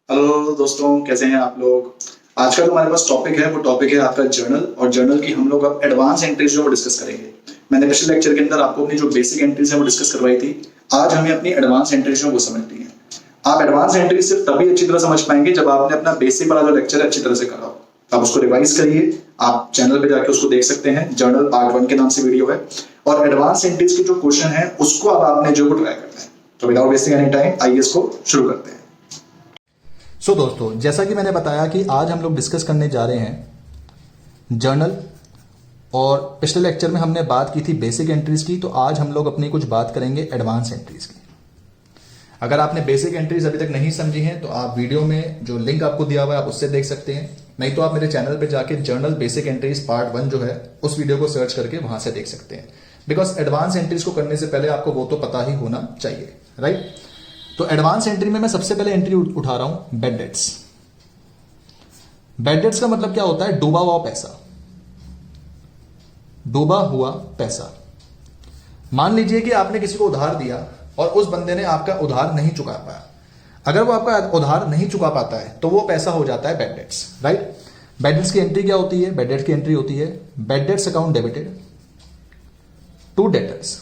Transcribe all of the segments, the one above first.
Hello दोस्तों, कैसे हैं आप लोग। आज का जो हमारे पास टॉपिक है वो टॉपिक है आपका जर्नल। और जर्नल की हम लोग अब एडवांस एंट्रीज जो वो डिस्कस करेंगे। मैंने पिछले लेक्चर के अंदर आपको अपनी जो बेसिक एंट्रीज है वो डिस्कस करवाई थी। आज हमें अपनी एडवांस एंट्रीज जो वो समझनी है। आप एडवांस एंट्री सिर्फ तभी अच्छी तरह समझ पाएंगे जब आपने अपना बेसिक वाला जो लेक्चर है अच्छी तरह से करा हो। आप उसको रिवाइज करिए। आप चैनल पे जाके उसको देख सकते हैं। जर्नल पार्ट 1 के नाम से वीडियो है। और एडवांस एंट्रीज के जो क्वेश्चन है उसको अब आपने जो ट्राई करना है। तो विदाउट वेस्टिंग एनी टाइम आइए इसको शुरू करते हैं। दोस्तों, जैसा कि मैंने बताया कि आज हम लोग डिस्कस करने जा रहे हैं जर्नल। और पिछले लेक्चर में हमने बात की थी बेसिक एंट्रीज की, तो आज हम लोग अपनी कुछ बात करेंगे एडवांस एंट्रीज की। अगर आपने बेसिक एंट्रीज अभी तक नहीं समझी हैं तो आप वीडियो में जो लिंक आपको दिया हुआ है आप उससे देख सकते हैं। नहीं तो आप मेरे चैनल पर जाके जर्नल बेसिक एंट्रीज पार्ट 1 जो है उस वीडियो को सर्च करके वहां से देख सकते हैं। बिकॉज एडवांस एंट्रीज को करने से पहले आपको वो तो पता ही होना चाहिए, राइट। तो एडवांस एंट्री में मैं सबसे पहले एंट्री उठा रहा हूं बैड डेट्स। बैड डेट्स का मतलब क्या होता है? डूबा हुआ पैसा। डूबा हुआ पैसा। मान लीजिए कि आपने किसी को उधार दिया और उस बंदे ने आपका उधार नहीं चुका पाया। अगर वो आपका उधार नहीं चुका पाता है तो वो पैसा हो जाता है bad debts, right. Bad debts की एंट्री क्या होती है? बैड डेट्स की एंट्री होती है bad debts account debited to debtors.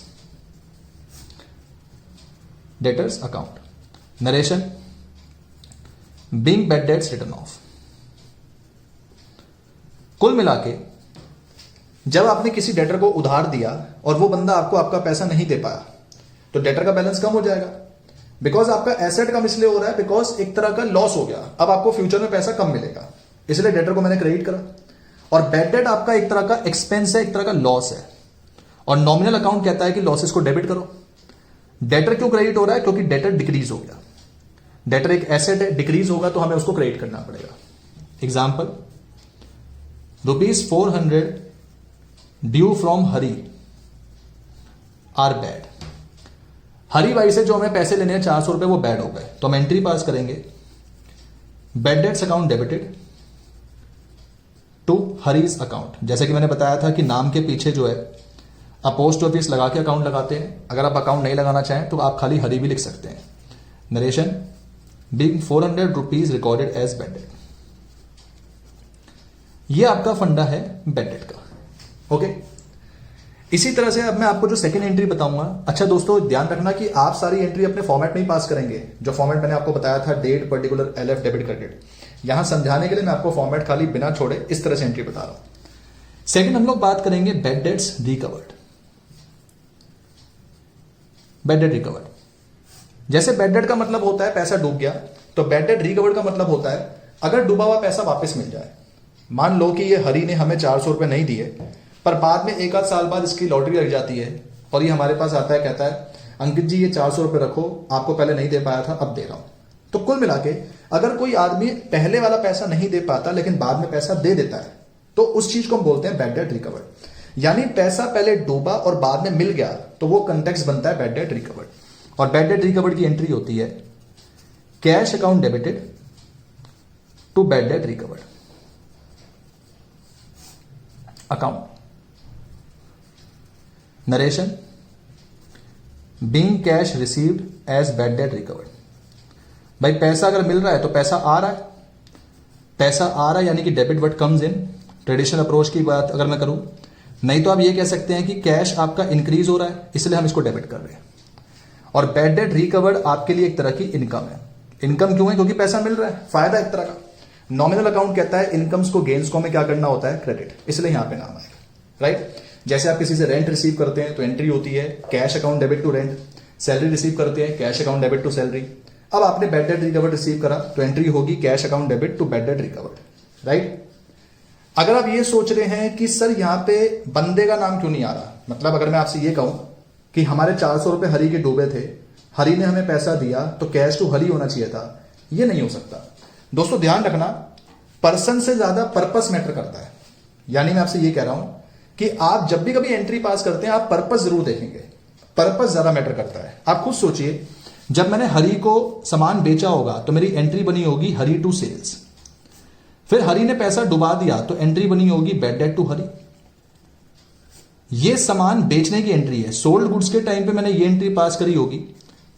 Debtors account. Narration being bad debts written off. कुल मिला के जब आपने किसी डेटर को उधार दिया और वो बंदा आपको आपका पैसा नहीं दे पाया तो डेटर का बैलेंस कम हो जाएगा। बिकॉज आपका एसेट कम इसलिए हो रहा है बिकॉज एक तरह का लॉस हो गया। अब आपको फ्यूचर में पैसा कम मिलेगा, इसलिए डेटर को मैंने क्रेडिट करा। और बैड डेट आपका एक तरह का एक्सपेंस है, एक तरह का लॉस है। और नॉमिनल अकाउंट कहता है कि लॉसेस को डेबिट करो। डेटर क्यों क्रेडिट हो रहा है? क्योंकि डेटर डिक्रीज हो गया। डेटर एक एसेट है, डिक्रीज होगा तो हमें उसको क्रेडिट करना पड़ेगा। Example, ₹400 due from Hari are bad. Hari भाई से जो हमें पैसे लेने हैं 400 रुपए वो बैड हो गए, तो हम एंट्री पास करेंगे bad debts account debited to Hari's account. जैसे कि मैंने बताया था कि नाम के पीछे जो है आप पोस्ट ऑफिस लगा के अकाउंट लगाते हैं। अगर आप अकाउंट नहीं लगाना चाहें तो आप खाली हरी भी लिख सकते हैं। Narration being ₹400 recorded as bad debt. ये आपका फंडा है बैड डेट का, ओके। इसी तरह से अब मैं आपको जो सेकंड एंट्री बताऊंगा। अच्छा दोस्तों, ध्यान रखना कि आप सारी एंट्री अपने फॉर्मेट में ही पास करेंगे। जो फॉर्मेट मैंने आपको बताया था, date, particular, LF, debit, credit. यहां समझाने के लिए मैं आपको फॉर्मेट खाली बिना छोड़े इस तरह से एंट्री बता रहा हूं। सेकंड हम लोग बात करेंगे bad debts recovered. Bad debt recovered. जैसे बैड डेट का मतलब होता है पैसा डूब गया, तो बैड डेट रिकवर्ड का मतलब होता है अगर डूबा हुआ पैसा वापस मिल जाए। मान लो कि ये हरी ने हमें 400 रुपए नहीं दिए, पर बाद में 1 आध साल बाद इसकी लॉटरी लग जाती है और ये हमारे पास आता है, कहता है अंकित जी ये 400 रुपए रखो, आपको पहले नहीं दे पाया था, अब दे रहा हूं। तो कुल मिला के अगर कोई आदमी पहले वाला पैसा नहीं दे पाता लेकिन बाद में पैसा दे देता है तो उस चीज को हम बोलते हैं बैड डेट रिकवर्ड। यानी पैसा पहले डूबा और बाद में मिल गया तो वो कंटेक्स्ट बनता है बैड डेट रिकवर्ड। और बैड डेट रिकवर्ड की एंट्री होती है cash account debited to bad debt recovered account. Narration being cash received as bad debt recovered. भाई पैसा अगर मिल रहा है तो पैसा आ रहा है। पैसा आ रहा है यानी कि debit word comes in. Traditional approach की बात अगर मैं करूं, नहीं तो आप ये कह सकते हैं कि कैश आपका इंक्रीज हो रहा है इसलिए हम इसको डेबिट कर रहे हैं। और बैड डेट रिकवर्ड आपके लिए एक तरह की इनकम है। इनकम क्यों है? क्योंकि पैसा मिल रहा है, फायदा एक तरह का। नॉमिनल अकाउंट कहता है इनकम्स को, गेन्स को हमें क्या करना होता है? क्रेडिट, इसलिए यहां पे नाम आएगा, राइट। जैसे आप किसी से रेंट रिसीव करते हैं तो एंट्री होती है cash account debit to rent. Salary receive करते हैं cash account debit to salary. अब आपने बैड डेट रिकवर्ड रिसीव करा तो एंट्री होगी cash account debit to bad debt recovered, right. अगर आप ये सोच रहे हैं कि सर यहां पे बंदे का नाम क्यों नहीं आ रहा, मतलब अगर मैं आपसे ये कहूं कि हमारे 400 रुपए हरी के डूबे थे, हरी ने हमें पैसा दिया तो कैश टू हरी होना चाहिए था, ये नहीं हो सकता। दोस्तों ध्यान रखना, पर्सन से ज्यादा पर्पस मैटर करता है। यानी मैं आपसे ये कह रहा हूं कि आप जब भी कभी एंट्री पास करते हैं आप पर्पस जरूर देखेंगे। पर्पस ज्यादा मैटर करता है। आप खुद सोचिए, जब मैंने हरी को सामान बेचा होगा तो मेरी एंट्री बनी होगी हरी टू सेल्स। फिर हरी ने पैसा डुबा दिया तो एंट्री बनी होगी बैड डेट टू हरी। ये सामान बेचने की एंट्री है। सोल्ड गुड्स के टाइम पे मैंने ये एंट्री पास करी होगी,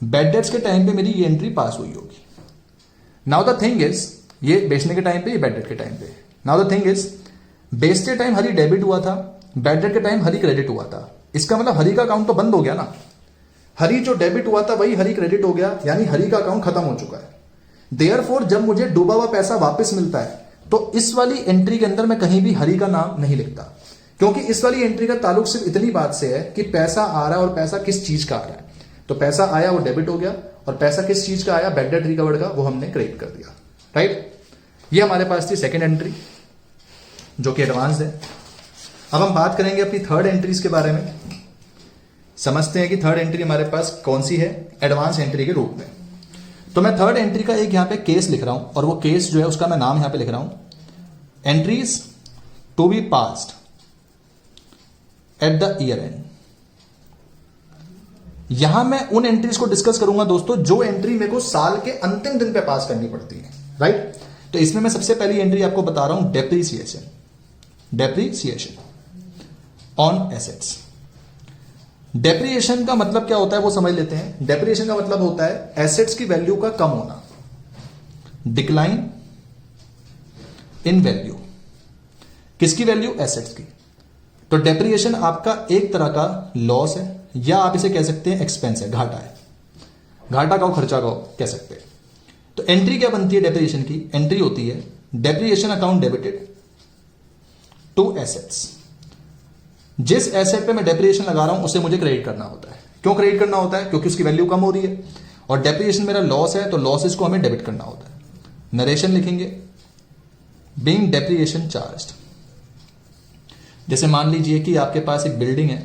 बैड डेट्स के टाइम पे मेरी ये एंट्री पास हुई होगी। नाउ द थिंग इज, ये बेचने के टाइम पे, ये बैड डेट के टाइम पे। नाउ द थिंग इज, बेचते टाइम हरी डेबिट हुआ था, बैड डेट के टाइम हरी क्रेडिट हुआ था। इसका मतलब हरी का अकाउंट तो बंद हो गया ना। हरी जो डेबिट हुआ था वही हरी क्रेडिट हो गया, यानी हरी का अकाउंट खत्म हो चुका है। देयरफॉर जब मुझे डूबा हुआ पैसा वापस मिलता है तो इस वाली एंट्री के अंदर मैं कहीं भी हरी का नाम नहीं लिखता, क्योंकि इस वाली एंट्री का ताल्लुक सिर्फ इतनी बात से है कि पैसा आ रहा है और पैसा किस चीज का आ रहा है। तो पैसा आया वो डेबिट हो गया, और पैसा किस चीज का आया, बैड डेट रिकवर्ड का, वो हमने क्रेडिट कर दिया, राइट। ये हमारे पास थी सेकेंड एंट्री जो कि एडवांस है। अब हम बात करेंगे अपनी थर्ड एंट्रीज के बारे में। समझते हैं कि थर्ड एंट्री हमारे पास कौन सी है, एडवांस एंट्री के रूप में। तो मैं थर्ड एंट्री का एक यहां पे केस लिख रहा हूं, और वो केस जो है उसका मैं नाम यहां पे लिख रहा हूं, entries to be passed at the year end. यहां मैं उन एंट्रीज को डिस्कस करूंगा दोस्तों जो एंट्री मेरे को साल के अंतिम दिन पे पास करनी पड़ती है, राइट। तो इसमें मैं सबसे पहली एंट्री आपको बता रहा हूं, depreciation. Depreciation on assets. Depreciation का मतलब क्या होता है वो समझ लेते हैं। डेप्रिएशन का मतलब होता है एसेट्स की वैल्यू का कम होना, डिक्लाइन इन वैल्यू। किसकी वैल्यू, एसेट्स की। तो डेप्रिएशन आपका एक तरह का लॉस है, या आप इसे कह सकते हैं एक्सपेंस है, घाटा है। घाटा का खर्चा का कह सकते हैं। तो एंट्री क्या बनती है डेप्रिएशन की, एंट्री होती है डेप्रिएशन अकाउंट डेबिटेड टू एसेट्स। जिस एसेट पे मैं डेप्रिएशन लगा रहा हूं उसे मुझे क्रेडिट करना होता है। क्यों क्रेडिट करना होता है, क्योंकि उसकी वैल्यू कम हो रही है, और डेप्रिएशन मेरा लॉस है, तो लॉसेस को हमें डेबिट करना होता है। नरेशन लिखेंगे, बीइंग डेप्रिएशन चार्ज्ड। जैसे मान लीजिए कि आपके पास एक बिल्डिंग है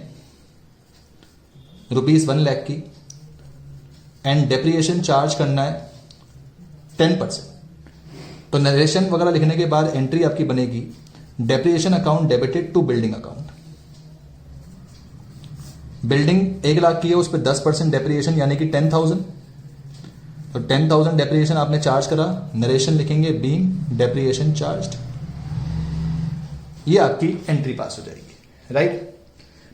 ₹1 लाख की, एंड डेप्रिएशन चार्ज करना है 10%। तो नरेशन वगैरह लिखने के बाद एंट्री आपकी बनेगी depreciation account debited to building account. Building 1 lakh की है, उस पर 10% डेप्रिएशन यानी कि 10,000। तो 10,000 डेप्रिएशन आपने चार्ज करा, नरेशन लिखेंगे बीइंग डेप्रिएशन चार्ज्ड। ये आपकी एंट्री पास हो जाएगी, राइट।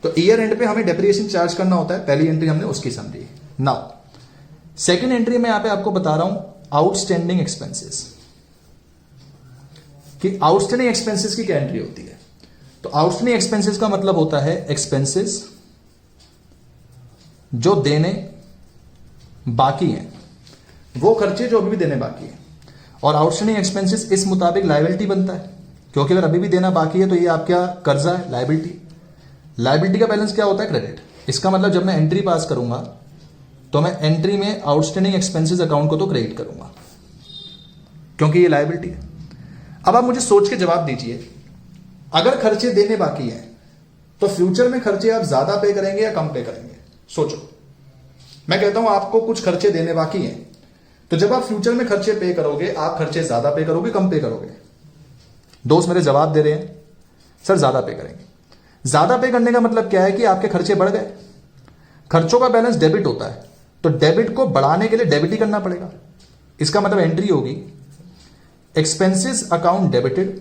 तो ईयर एंड पे हमें डेप्रिएशन चार्ज करना होता है, पहली एंट्री हमने उसकी समझी। नाउ सेकेंड एंट्री में यहां पे आपको बता रहा हूं आउटस्टैंडिंग एक्सपेंसेस, कि आउटस्टैंडिंग एक्सपेंसेस की क्या एंट्री होती है। तो आउटस्टैंडिंग एक्सपेंसेस का मतलब होता है एक्सपेंसेस जो देने बाकी हैं, वो खर्चे जो अभी भी देने बाकी हैं। और आउटस्टैंडिंग एक्सपेंसेस इस मुताबिक लायबिलिटी बनता है, क्योंकि अगर अभी भी देना बाकी है तो ये आपका कर्जा है, लायबिलिटी। लायबिलिटी का बैलेंस क्या होता है, क्रेडिट। इसका मतलब जब मैं एंट्री पास करूंगा तो मैं एंट्री में आउटस्टैंडिंग एक्सपेंसेस अकाउंट को तो क्रेडिट करूंगा, क्योंकि ये लायबिलिटी है। अब आप मुझे सोच के जवाब दीजिए, अगर खर्चे देने बाकी हैं तो फ्यूचर में खर्चे आप ज्यादा पे करेंगे या कम पे करेंगे। सोचो, मैं कहता हूं आपको कुछ खर्चे देने बाकी हैं, तो जब आप फ्यूचर में खर्चे पे करोगे, आप खर्चे ज्यादा पे करोगे, कम पे करोगे। दोस्त मेरे जवाब दे रहे हैं, सर ज्यादा पे करेंगे। ज्यादा पे करने का मतलब क्या है कि आपके खर्चे बढ़ गए। खर्चों का बैलेंस डेबिट होता है, तो डेबिट को बढ़ाने के लिए डेबिट ही करना पड़ेगा। इसका मतलब एंट्री होगी expenses account debited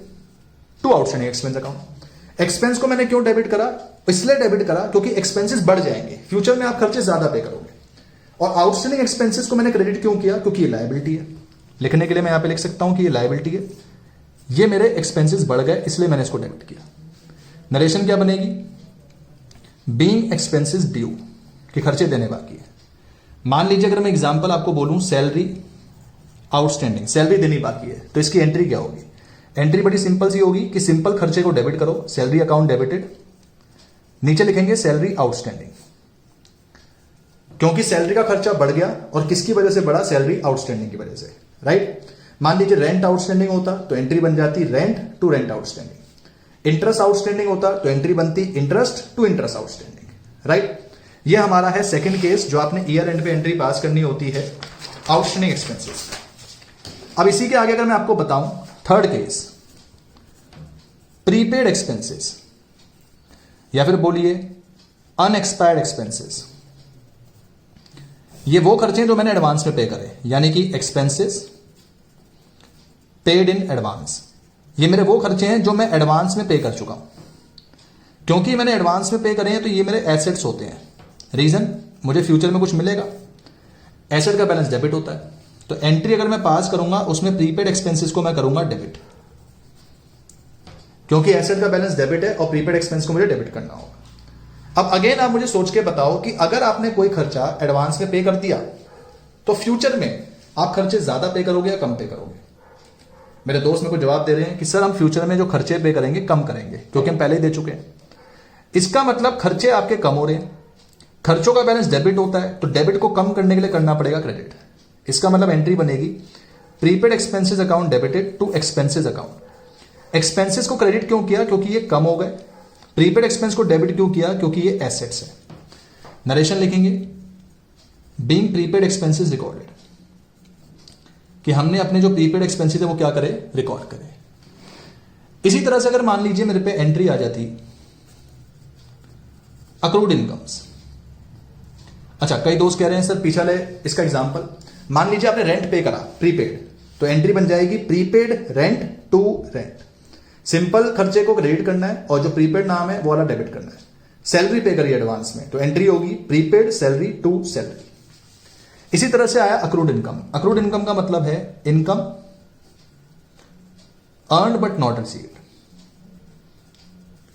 to outstanding expense account. Expense को मैंने क्यों डेबिट करा, इसलिए डेबिट करा क्योंकि एक्सपेंसेस बढ़ जाएंगे, फ्यूचर में आप खर्चे ज्यादा पे करोगे। और आउटस्टैंडिंग एक्सपेंसेस को मैंने क्रेडिट क्यों किया, क्योंकि ये लायबिलिटी है। लिखने के लिए मैं यहां पे लिख सकता हूं कि ये लायबिलिटी है, ये मेरे एक्सपेंसेस बढ़ गए इसलिए मैंने इसको डेबिट किया। नरेशन क्या बनेगी, बीइंग एक्सपेंसेस ड्यू, कि खर्चे देने बाकी है। मान लीजिए अगर मैं एग्जांपल आपको बोलूं सैलरी आउटस्टैंडिंग, सैलरी देनी बाकी है, तो इसकी एंट्री क्या होगी। एंट्री बड़ी सिंपल सी होगी कि सिंपल खर्चे को डेबिट करो, सैलरी अकाउंट डेबिटेड, नीचे लिखेंगे सैलरी आउटस्टैंडिंग, क्योंकि सैलरी का खर्चा बढ़ गया और किसकी वजह से बढ़ा, सैलरी आउटस्टैंडिंग की वजह से, राइट। मान लीजिए रेंट आउटस्टैंडिंग होता तो एंट्री बन जाती rent to rent outstanding. Interest outstanding होता तो एंट्री बनती interest to interest outstanding, right. ये हमारा है सेकंड केस जो आपने ईयर एंड पे एंट्री पास करनी होती है, आउटस्टैंडिंग एक्सपेंसेस। अब इसी के आगे अगर मैं आपको बताऊं थर्ड केस, प्रीपेड एक्सपेंसेस, या फिर बोलिए अनएक्सपायर्ड एक्सपेंसेस। ये वो खर्चे जो मैंने एडवांस में पे करे, यानी कि एक्सपेंसेस पेड इन एडवांस। ये मेरे वो खर्चे हैं जो मैं एडवांस में पे कर चुका हूं। क्योंकि मैंने एडवांस में पे करे हैं तो ये मेरे एसेट्स होते हैं। रीजन, मुझे फ्यूचर में कुछ मिलेगा। एसेट का बैलेंस डेबिट होता है, तो एंट्री अगर मैं पास करूंगा उसमें प्रीपेड एक्सपेंसेस को मैं करूंगा डेबिट, क्योंकि एसेट का बैलेंस डेबिट है और प्रीपेड एक्सपेंस को मुझे डेबिट करना होगा। अब अगेन आप मुझे सोच के बताओ कि अगर आपने कोई खर्चा एडवांस में पे कर दिया तो फ्यूचर में आप खर्चे ज्यादा पे करोगे या कम पे करोगे? मेरे दोस्त मेरे को जवाब दे रहे हैं कि सर हम फ्यूचर में जो खर्चे पे करेंगे कम करेंगे, क्योंकि हम पहले ही दे चुके हैं। इसका मतलब खर्चे आपके कम हो रहे हैं, खर्चों का बैलेंस डेबिट होता है, तो डेबिट को कम करने के लिए करना पड़ेगा क्रेडिट। इसका मतलब एंट्री बनेगी prepaid expenses account debited to expenses account. Expenses को क्रेडिट क्यों किया? क्योंकि ये कम हो गए। प्रीपेड एक्सपेंस को डेबिट क्यों किया? क्योंकि ये एसेट्स है। नरेशन लिखेंगे बीइंग प्रीपेड एक्सपेंसेस रिकॉर्डेड, कि हमने अपने जो प्रीपेड एक्सपेंसेस है वो क्या करें? रिकॉर्ड करें। इसी तरह से अगर मान लीजिए मेरे पे एंट्री आ जाती अक्रूड इनकम्स। अच्छा, कई दोस्त कह रहे हैं सर पीछे ले इसका एग्जांपल, मान लीजिए आपने रेंट पे करा प्रीपेड, तो एंट्री बन जाएगी prepaid rent to rent. Simple खर्चे को क्रेडिट करना है और जो प्रीपेड नाम है वो वाला डेबिट करना है। सैलरी पे करिए एडवांस में, तो एंट्री होगी प्रीपेड सैलरी टू सैलरी। इसी तरह से आया अक्रूड इनकम। अक्रूड इनकम का मतलब है income earned but not received,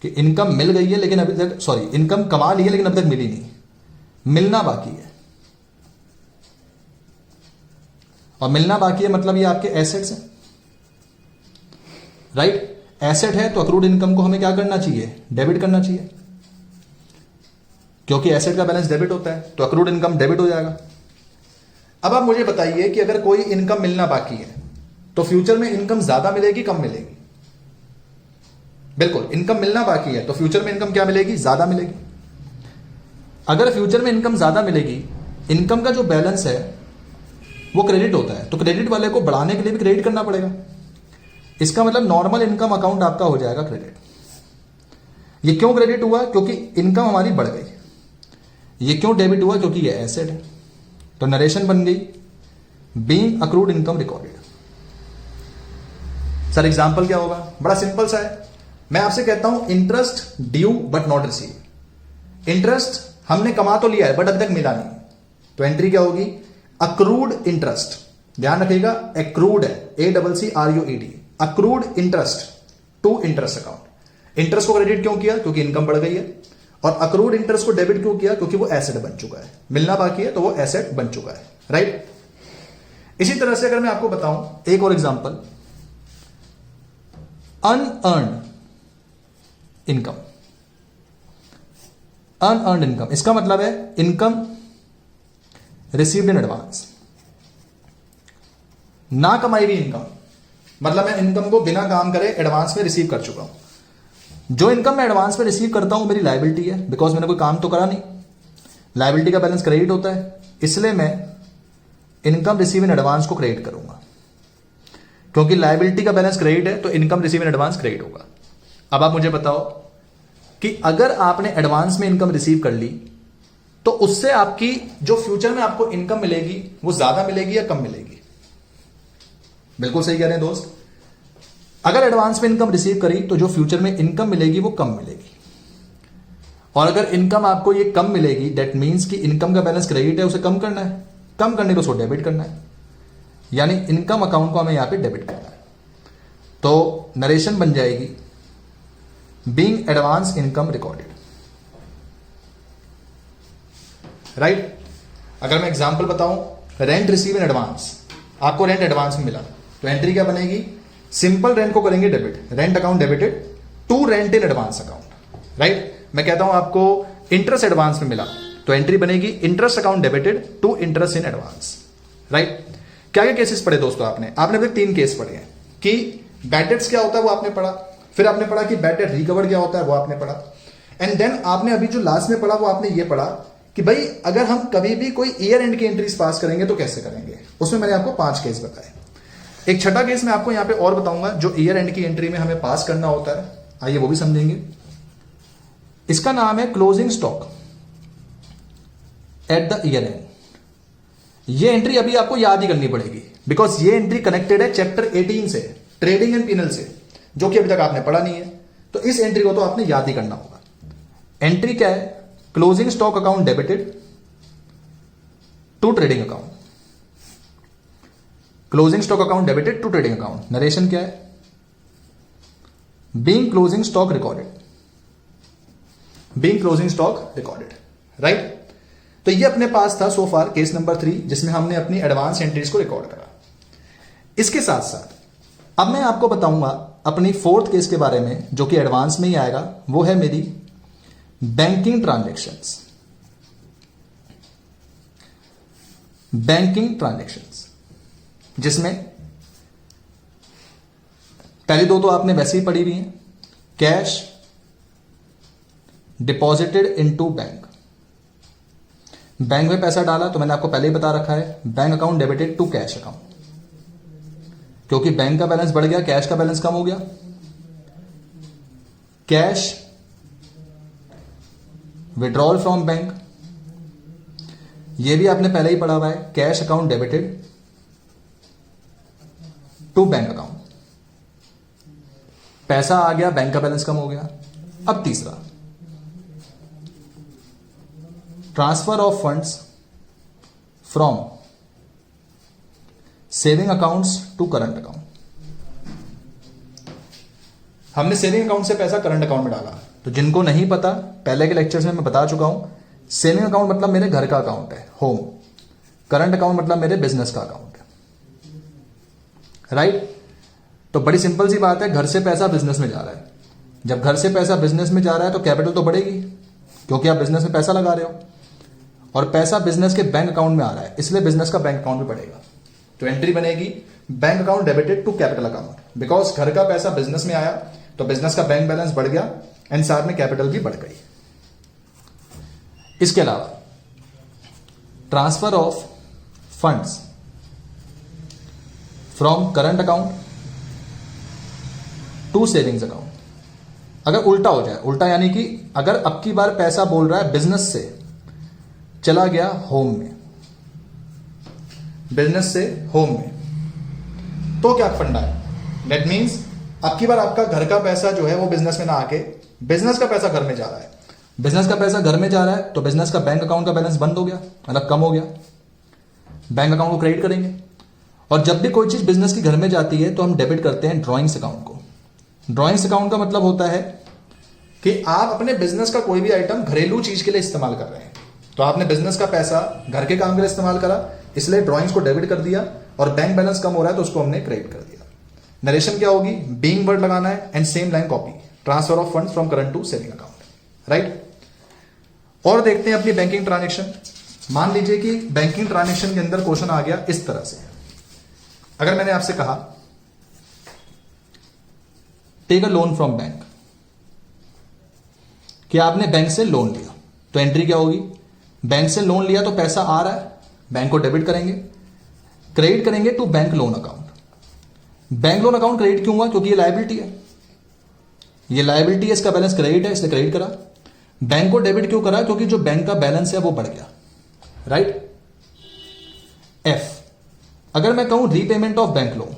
कि इनकम मिल गई है लेकिन अभी तक, सॉरी, इनकम कमा ली है लेकिन अभी तक मिली नहीं, मिलना बाकी है। और मिलना बाकी है मतलब ये आपके एसेट्स हैं, राइट? एसेट है तो अक्रूड इनकम को हमें क्या करना चाहिए? डेबिट करना चाहिए, क्योंकि एसेट का बैलेंस डेबिट होता है, तो अक्रूड इनकम डेबिट हो जाएगा। अब आप मुझे बताइए कि अगर कोई इनकम मिलना बाकी है तो फ्यूचर में इनकम ज्यादा मिलेगी कम मिलेगी? बिल्कुल, इनकम मिलना बाकी है तो फ्यूचर में इनकम क्या मिलेगी? ज्यादा मिलेगी। अगर फ्यूचर में इनकम ज्यादा मिलेगी, इनकम का जो बैलेंस है वो क्रेडिट होता है, तो क्रेडिट वाले को बढ़ाने के लिए भी क्रेडिट करना पड़ेगा। इसका मतलब नॉर्मल इनकम अकाउंट आपका हो जाएगा क्रेडिट। ये क्यों क्रेडिट हुआ? क्योंकि इनकम हमारी बढ़ गई। ये क्यों डेबिट हुआ? क्योंकि ये एसेट है। तो नरेशन बन गई being accrued income recorded. Sir example क्या होगा? बड़ा सिंपल सा है। मैं आपसे कहता हूं interest due but not receive. Interest हमने कमा तो लिया है बट अभी तक मिला नहीं, तो एंट्री क्या होगी? Accrued interest. ध्यान रखिएगा, एक्रूड है, ACCRUED, accrued interest to interest account. Interest को क्रेडिट क्यों किया? क्योंकि इनकम बढ़ गई है। और अक्रूड इंटरेस्ट को डेबिट क्यों किया? क्योंकि वो एसेट बन चुका है। मिलना बाकी है तो वो एसेट बन चुका है, राइट? इसी तरह से अगर मैं आपको बताऊं एक और example, unearned income. Unearned income, इसका मतलब है इनकम रिसीव्ड इन एडवांस, ना कमाई हुई इनकम। मतलब मैं इनकम को बिना काम करे एडवांस में रिसीव कर चुका हूं। जो इनकम मैं एडवांस में रिसीव करता हूं मेरी लायबिलिटी है, बिकॉज मैंने कोई काम तो करा नहीं। लायबिलिटी का बैलेंस क्रेडिट होता है, इसलिए मैं इनकम रिसीव इन एडवांस को क्रेडिट करूंगा। क्योंकि लायबिलिटी का बैलेंस क्रेडिट है तो income receive in advance credit होगा। अब आप मुझे बताओ कि अगर आपने एडवांस में इनकम रिसीव कर ली तो उससे आपकी जो फ्यूचर में आपको इनकम मिलेगी वो ज्यादा मिलेगी या कम मिलेगी? बिल्कुल सही कह रहे हैं दोस्त। अगर एडवांस में इनकम रिसीव करी तो जो फ्यूचर में इनकम मिलेगी वो कम मिलेगी। और अगर इनकम आपको ये कम मिलेगी, दैट मीन्स कि इनकम का बैलेंस क्रेडिट है, उसे कम करना है। कम करने को उसको डेबिट करना है, यानी इनकम अकाउंट को हमें यहां पे डेबिट करना है। तो नरेशन बन जाएगी being advance income recorded, right? अगर मैं एग्जांपल बताऊं, रेंट रिसीव इन एडवांस, आपको रेंट एडवांस में मिला, तो एंट्री क्या बनेगी? सिंपल रेंट को करेंगे debit, rent account debited to rent in advance account, right? मैं कहता हूं आपको इंटरेस्ट एडवांस में मिला, तो एंट्री बनेगी interest account debited to interest in advance, right? क्या क्या केसेस पढ़े दोस्तों? आपने अभी तक 3 केस पढ़े हैं कि बैड डेट्स क्या होता है वो आपने पढ़ा, फिर आपने पढ़ा कि बैड डेट रिकवर क्या होता है वो आपने पढ़ा, एंड देन आपने अभी जो लास्ट में पढ़ा वो आपने ये पढ़ा कि भाई अगर हम कभी भी कोई ईयर एंड की एंट्रीज पास करेंगे तो कैसे करेंगे। उसमें मैंने आपको 5 केस बताए। एक छठा केस मैं आपको यहां पे और बताऊंगा जो ईयर एंड की एंट्री में हमें पास करना होता है, आइए वो भी समझेंगे। इसका नाम है closing stock at the year and. ये एंट्री अभी आपको याद ही करनी पड़ेगी बिकॉज ये एंट्री कनेक्टेड है चैप्टर 18 से, ट्रेडिंग एंड पीनल से, जो कि अभी तक आपने पढ़ा नहीं है। तो इस एंट्री को तो आपने याद ही करना होगा। एंट्री क्या है? Closing stock account debited to trading account. Closing stock account debited to trading account, narration क्या है? Being closing stock recorded, being closing stock recorded, right? तो ये अपने पास था सो फार केस नंबर 3, जिसमें हमने अपनी एडवांस एंट्रीज को रिकॉर्ड करा। इसके साथ साथ अब मैं आपको बताऊंगा अपनी 4th केस के बारे में, जो कि एडवांस में ही आएगा। वो है मेरी बैंकिंग ट्रांजैक्शंस। बैंकिंग ट्रांजैक्शंस जिसमें पहले दो तो आपने वैसे ही पढ़ी हुई हैं। Cash deposited into bank, bank में पैसा डाला, तो मैंने आपको पहले ही बता रखा है bank account debited to cash account, क्योंकि बैंक का बैलेंस बढ़ गया, कैश का बैलेंस कम हो गया। कैश विड्रॉल फ्रॉम बैंक, ये भी आपने पहले ही पढ़ा हुआ है, cash account debited to bank account, पैसा आ गया, बैंक का बैलेंस कम हो गया। अब तीसरा, transfer of funds from saving accounts to current account. हमने सेविंग अकाउंट से पैसा करंट अकाउंट में डाला। तो जिनको नहीं पता, पहले के लेक्चर्स में मैं बता चुका हूं, सेविंग अकाउंट मतलब मेरे घर का अकाउंट है, होम। करंट अकाउंट मतलब मेरे बिजनेस का अकाउंट है, राइट? तो बड़ी सिंपल सी बात है, घर से पैसा बिजनेस में जा रहा है। जब घर से पैसा बिजनेस में जा रहा है तो कैपिटल तो बढ़ेगी, क्योंकि आप बिजनेस में पैसा लगा रहे हो, और पैसा बिजनेस के बैंक अकाउंट में आ रहा है, इसलिए बिजनेस का बैंक अकाउंट भी बढ़ेगा। तो एंट्री बनेगी bank account debited to capital account, because घर का पैसा बिजनेस में आया तो बिजनेस का बैंक बैलेंस बढ़ गया एंड साथ में कैपिटल भी बढ़ गई। इसके अलावा transfer of funds from current account to savings account. अगर उल्टा हो जाए, उल्टा यानी कि अगर अब की बार पैसा बोल रहा है बिजनेस से चला गया होम में, बिजनेस से होम में, तो क्या फंडा है? दैट मीन्स अब की बार आपका घर का पैसा जो है वो बिजनेस में ना आके बिजनेस का पैसा घर में जा रहा है। बिजनेस का पैसा घर में जा रहा है तो बिजनेस का बैंक अकाउंट का बैलेंस बंद हो गया, मतलब कम हो गया। बैंक अकाउंट को क्रेडिट करेंगे, और जब भी कोई चीज बिजनेस की घर में जाती है तो हम डेबिट करते हैं ड्रॉइंग्स अकाउंट को। ड्रॉइंग्स अकाउंट का मतलब होता है कि आप अपने बिजनेस का कोई भी आइटम घरेलू चीज के लिए इस्तेमाल कर रहे हैं, तो आपने बिजनेस का पैसा घर के काम के लिए इस्तेमाल करा, इसलिए ड्रॉइंग्स को डेबिट कर दिया, और बैंक बैलेंस कम हो रहा है तो उसको हमने क्रेडिट कर दिया। नरेशन क्या होगी? बीइंग वर्ड लगाना है and same line copy, transfer of funds from current to saving account, right? और देखते हैं अपनी बैंकिंग ट्रांजैक्शन। मान लीजिए कि बैंकिंग ट्रांजैक्शन के अंदर क्वेश्चन आ गया इस तरह से। अगर मैंने आपसे कहा take a loan from bank, कि आपने बैंक से लोन लिया, तो एंट्री क्या होगी? बैंक से लोन लिया तो पैसा आ रहा है, बैंक को डेबिट करेंगे, क्रेडिट करेंगे to bank loan account. Bank loan account credit क्यों हुआ? क्योंकि ये लायबिलिटी है, ये लायबिलिटी है, इसका बैलेंस क्रेडिट है, इसलिए क्रेडिट करा। बैंक को डेबिट क्यों करा? क्योंकि जो बैंक का बैलेंस है वो बढ़ गया, राइट? एफ, अगर मैं कहूं रीपेमेंट ऑफ बैंक लोन,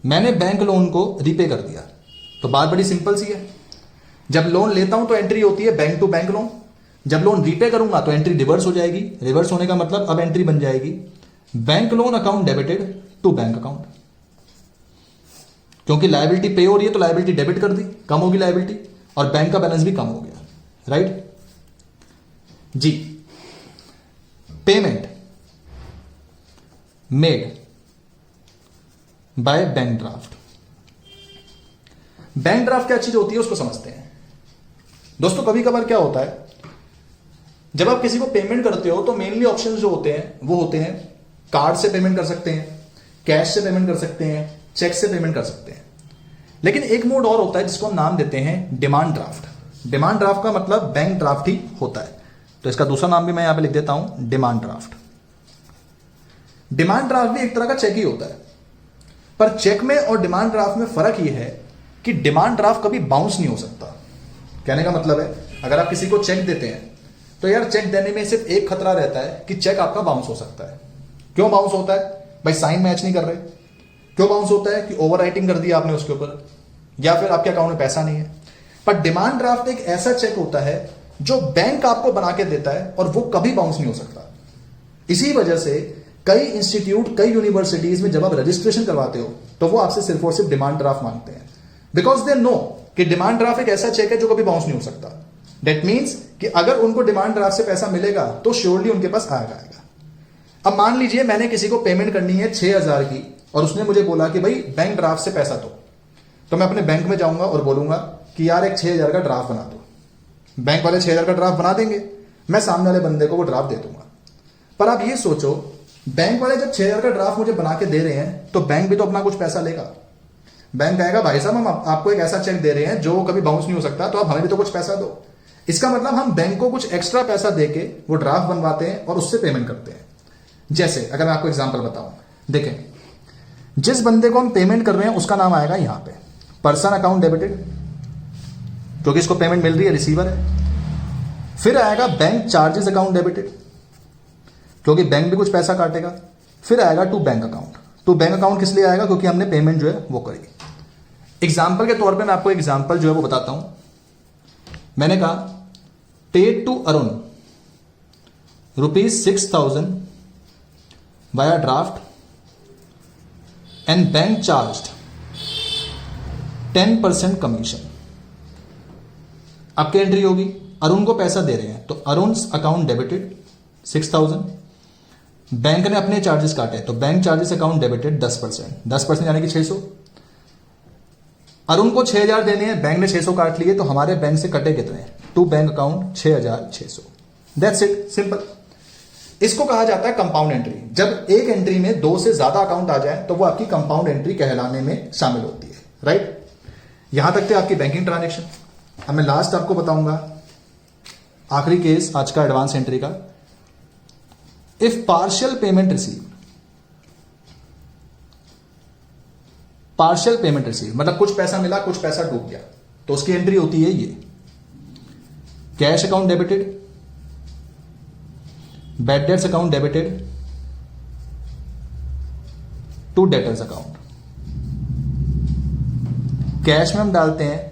मैंने बैंक लोन को रीपे कर दिया, तो बात बड़ी सिंपल सी है। जब लोन लेता हूं तो एंट्री होती है बैंक टू बैंक लोन, जब लोन रीपे करूंगा तो एंट्री रिवर्स हो जाएगी। रिवर्स होने का मतलब अब एंट्री बन जाएगी bank loan account debited to bank account, क्योंकि लायबिलिटी पे हो रही है तो लायबिलिटी डेबिट कर दी, कम होगी लायबिलिटी, और बैंक का बैलेंस भी कम हो गया, राइट जी। Payment made by bank draft. Bank draft क्या चीज होती है उसको समझते हैं दोस्तों। कभी कभार क्या होता है, जब आप किसी को पेमेंट करते हो तो मेनली ऑप्शंस जो होते हैं वो होते हैं कार्ड से पेमेंट कर सकते हैं, कैश से पेमेंट कर सकते हैं, चेक से पेमेंट कर सकते हैं। लेकिन एक मोड और होता है जिसको हम नाम देते हैं डिमांड ड्राफ्ट। डिमांड ड्राफ्ट का मतलब बैंक ड्राफ्ट ही होता है, तो इसका दूसरा नाम भी मैं यहां पे लिख देता हूं, डिमांड ड्राफ्ट। डिमांड ड्राफ्ट भी एक तरह का चेक ही होता है, पर चेक में और डिमांड ड्राफ्ट में फर्क यह है कि डिमांड ड्राफ्ट कभी बाउंस नहीं हो सकता। कहने का मतलब है, अगर आप किसी को चेक देते हैं तो यार चेक देने में सिर्फ एक खतरा रहता है कि चेक आपका बाउंस हो सकता है। क्यों बाउंस होता है? भाई साइन मैच नहीं कर रहे। क्यों बाउंस होता है? कि ओवर राइटिंग कर दिया आपने उसके ऊपर, या फिर आपके अकाउंट में पैसा नहीं है। पर डिमांड ड्राफ्ट एक ऐसा चेक होता है जो बैंक आपको बना के देता है और वो कभी बाउंस नहीं हो सकता। इसी वजह से कई इंस्टीट्यूट, कई यूनिवर्सिटीज में जब आप रजिस्ट्रेशन करवाते हो तो वो आपसे सिर्फ और सिर्फ डिमांड ड्राफ्ट मांगते हैं, बिकॉज दे नो कि डिमांड ड्राफ्ट एक ऐसा चेक है जो कभी बाउंस नहीं हो सकता। दैट मीन्स कि अगर उनको डिमांड ड्राफ्ट से पैसा मिलेगा तो श्योरली उनके पास आएगा। अब मान लीजिए मैंने किसी को पेमेंट करनी है 6,000 की और उसने मुझे बोला कि भाई बैंक ड्राफ्ट से पैसा दो, तो मैं अपने बैंक में जाऊंगा और बोलूंगा कि यार एक 6,000 का ड्राफ्ट बना दो। बैंक वाले 6,000 का ड्राफ्ट बना देंगे, मैं सामने वाले बंदे को वो ड्राफ्ट दे दूंगा। पर आप ये सोचो, बैंक वाले जब 6,000 का ड्राफ्ट मुझे बना के दे रहे हैं तो बैंक भी तो अपना कुछ पैसा लेगा। बैंक कहेगा भाई साहब हम आपको एक ऐसा चेक दे रहे हैं जो कभी बाउंस नहीं हो सकता, तो आप हमें भी तो कुछ पैसा दो। इसका मतलब हम बैंक को कुछ एक्स्ट्रा पैसा देके वो ड्राफ्ट बनवाते हैं और उससे पेमेंट करते हैं। जैसे अगर मैं आपको एग्जांपल बताऊं, देखें जिस बंदे को हम पेमेंट कर रहे हैं उसका नाम आएगा यहां पे पर्सन अकाउंट डेबिटेड, क्योंकि इसको पेमेंट मिल रही है, रिसीवर है। फिर आएगा बैंक चार्जेस अकाउंट डेबिटेड, क्योंकि बैंक भी कुछ पैसा काटेगा। फिर आएगा to bank account. To bank account किस लिए आएगा? क्योंकि हमने पेमेंट जो है वो करी। एग्जाम्पल के तौर पे मैं आपको एग्जाम्पल जो है वो बताता हूं। मैंने कहा paid to Arun ₹6,000 via draft and bank charged 10% commission. आपकी एंट्री होगी, अरुण को पैसा दे रहे हैं तो अरुण अकाउंट डेबिटेड 6,000, बैंक ने अपने चार्जेस काटे तो बैंक चार्जेस अकाउंट डेबिटेड 10% यानी कि 600। अरुण को 6,000 देने हैं, बैंक ने 600 काट लिए, तो हमारे बैंक से कटे कितने? To bank account 6,600। That's it, simple. इसको कहा जाता है कंपाउंड एंट्री। जब एक एंट्री में 2 से ज्यादा अकाउंट आ जाए तो वो आपकी कंपाउंड एंट्री कहलाने में शामिल होती है, राइट। यहां तक थे आपकी बैंकिंग ट्रांजेक्शन। अब मैं लास्ट आपको बताऊंगा आखिरी केस आज का एडवांस एंट्री का। If partial payment receive, partial payment receive मतलब कुछ पैसा मिला, कुछ पैसा डूब गया, तो उसकी एंट्री होती है ये cash account debited, bad debts account debited to debtors account. Cash में हम डालते हैं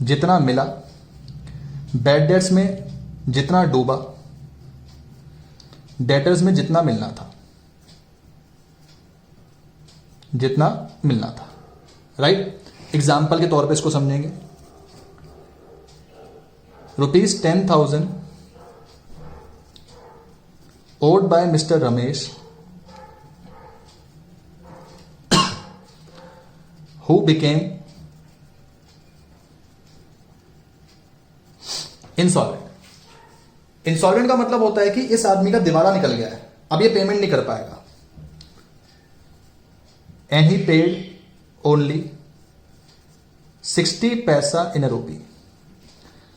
जितना मिला, बैड डेट्स में जितना डूबा, डेटर्स में जितना मिलना था, जितना मिलना था, राइट। एग्जाम्पल के तौर पे इसको समझेंगे। ₹10,000 owed by Mr. Ramesh, who became insolvent। Insolvent का मतलब होता है कि इस आदमी का दिवाला निकल गया है, अब ये पेमेंट नहीं कर पाएगा। एंड ही पेड ओनली 60 पैसा इन अ रूपी।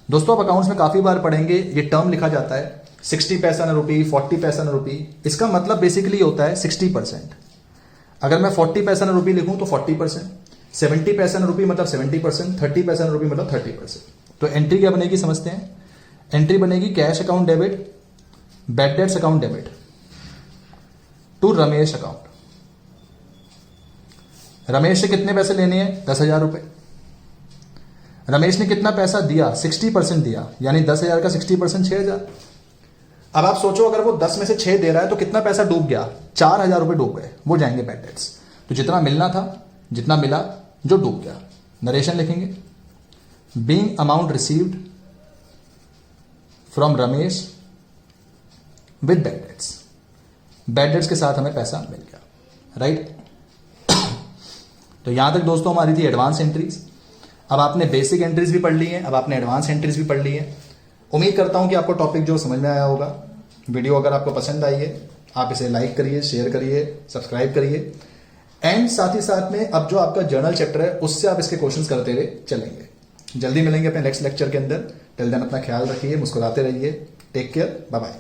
दोस्तों आप अकाउंट्स में काफी बार पढ़ेंगे ये टर्म लिखा जाता है 60 पैसा न रुपी, 40 पैसा न रुपी। इसका मतलब बेसिकली होता है 60%। अगर मैं 40 पैसा न रुपी लिखूं तो 40%, 70 पैसा न रुपी मतलब 70%, 30 पैसा न रुपी मतलब 30%। तो एंट्री क्या बनेगी समझते हैं। एंट्री बनेगी cash account debit, bad debts account debit to Ramesh account. Ramesh से कितने पैसे लेने हैं? 10,000 रुपए। रमेश ने कितना पैसा दिया? 60% दिया, यानी 10,000 का 60% 6,000। अब आप सोचो अगर वो 10 में से 6 दे रहा है तो कितना पैसा डूब गया? 4,000 रुपए डूब गए, वो जाएंगे बैड डेट्स। तो जितना मिलना था, जितना मिला, जो डूब गया। नरेशन लिखेंगे being amount received from Ramesh with bad debts. Bad debts के साथ हमें पैसा मिल गया, राइट। तो यहां तक दोस्तों हमारी थी एडवांस एंट्रीज। अब आपने बेसिक एंट्रीज भी पढ़ ली हैं, अब आपने एडवांस एंट्रीज भी पढ़ ली हैं। उम्मीद करता हूं कि आपको टॉपिक जो समझ में आया होगा। वीडियो अगर आपको पसंद आई है आप इसे लाइक करिए, शेयर करिए, सब्सक्राइब करिए। एंड साथ ही साथ में अब जो आपका जर्नल चैप्टर है उससे आप इसके क्वेश्चंस करते हुए चलेंगे। जल्दी मिलेंगे अपने नेक्स्ट लेक्चर के अंदर। टिल देन अपना ख्याल रखिए, मुस्कुराते रहिए। Take care, bye bye.